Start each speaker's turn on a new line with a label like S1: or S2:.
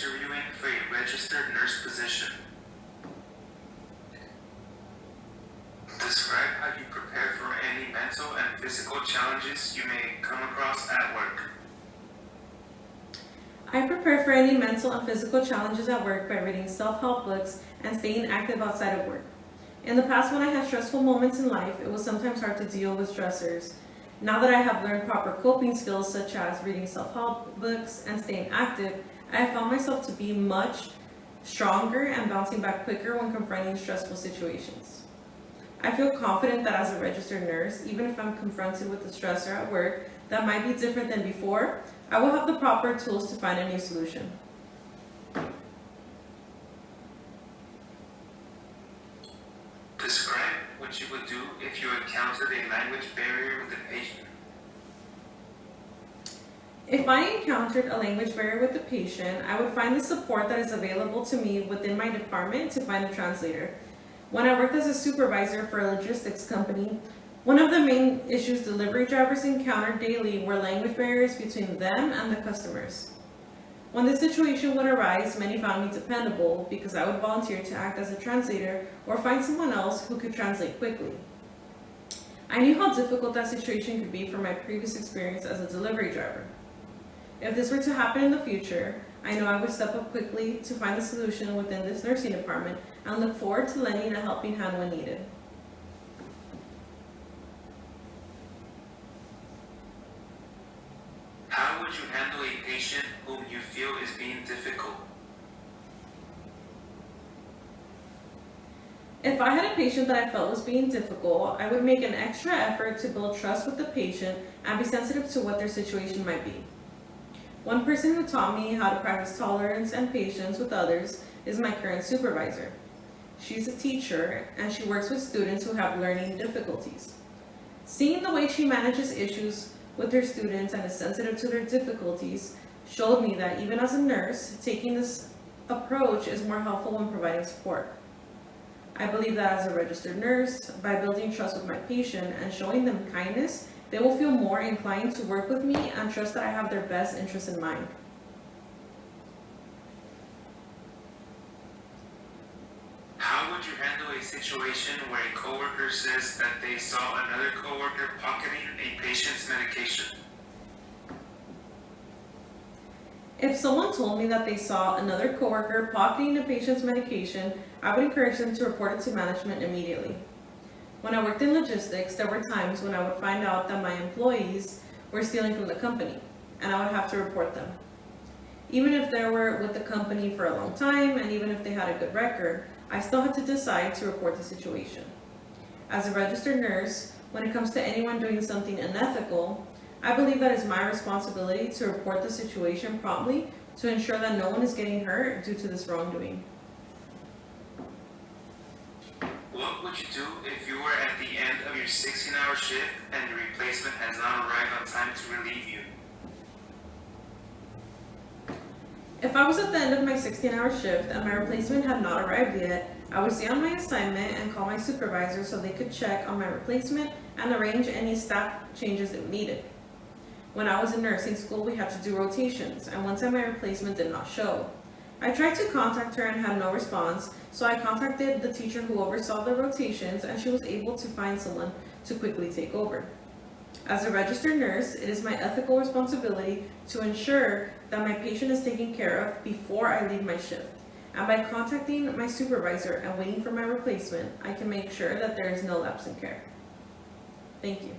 S1: interviewing for a registered nurse position. Describe how you prepare for any mental and physical challenges you may come across at work.
S2: I prepare for any mental and physical challenges at work by reading self-help books and staying active outside of work. In the past, when I had stressful moments in life, it was sometimes hard to deal with stressors. Now that I have learned proper coping skills such as reading self-help books and staying active, I have found myself to be much stronger and bouncing back quicker when confronting stressful situations. I feel confident that as a registered nurse, even if I'm confronted with a stressor at work that might be different than before, I will have the proper tools to find a new solution.
S1: Describe what you would do if you encountered a language barrier with a patient.
S2: If I encountered a language barrier with the patient, I would find the support that is available to me within my department to find a translator. When I worked as a supervisor for a logistics company, one of the main issues delivery drivers encountered daily were language barriers between them and the customers. When this situation would arise, many found me dependable because I would volunteer to act as a translator or find someone else who could translate quickly. I knew how difficult that situation could be from my previous experience as a delivery driver. If this were to happen in the future, I know I would step up quickly to find a solution within this nursing department and look forward to lending a helping hand when needed.
S1: How would you handle a patient whom you feel is being difficult?
S2: If I had a patient that I felt was being difficult, I would make an extra effort to build trust with the patient and be sensitive to what their situation might be. One person who taught me how to practice tolerance and patience with others is my current supervisor. She's a teacher and she works with students who have learning difficulties. Seeing the way she manages issues with her students and is sensitive to their difficulties showed me that even as a nurse, taking this approach is more helpful when providing support. I believe that as a registered nurse, by building trust with my patient and showing them kindness, they will feel more inclined to work with me and trust that I have their best interests in mind.
S1: How would you handle a situation where a coworker says that they saw another coworker pocketing a patient's medication?
S2: If someone told me that they saw another coworker pocketing a patient's medication, I would encourage them to report it to management immediately. When I worked in logistics, there were times when I would find out that my employees were stealing from the company, and I would have to report them. Even if they were with the company for a long time, and even if they had a good record, I still had to decide to report the situation. As a registered nurse, when it comes to anyone doing something unethical, I believe that it's my responsibility to report the situation promptly to ensure that no one is getting hurt due to this wrongdoing.
S1: What would you do if you were at the end of your 16-hour shift and your replacement has not arrived on time to relieve you?
S2: If I was at the end of my 16-hour shift and my replacement had not arrived yet, I would stay on my assignment and call my supervisor so they could check on my replacement and arrange any staff changes if needed. When I was in nursing school, we had to do rotations, and one time my replacement did not show. I tried to contact her and had no response, so I contacted the teacher who oversaw the rotations, and she was able to find someone to quickly take over. As a registered nurse, it is my ethical responsibility to ensure that my patient is taken care of before I leave my shift. And by contacting my supervisor and waiting for my replacement, I can make sure that there is no lapse in care. Thank you.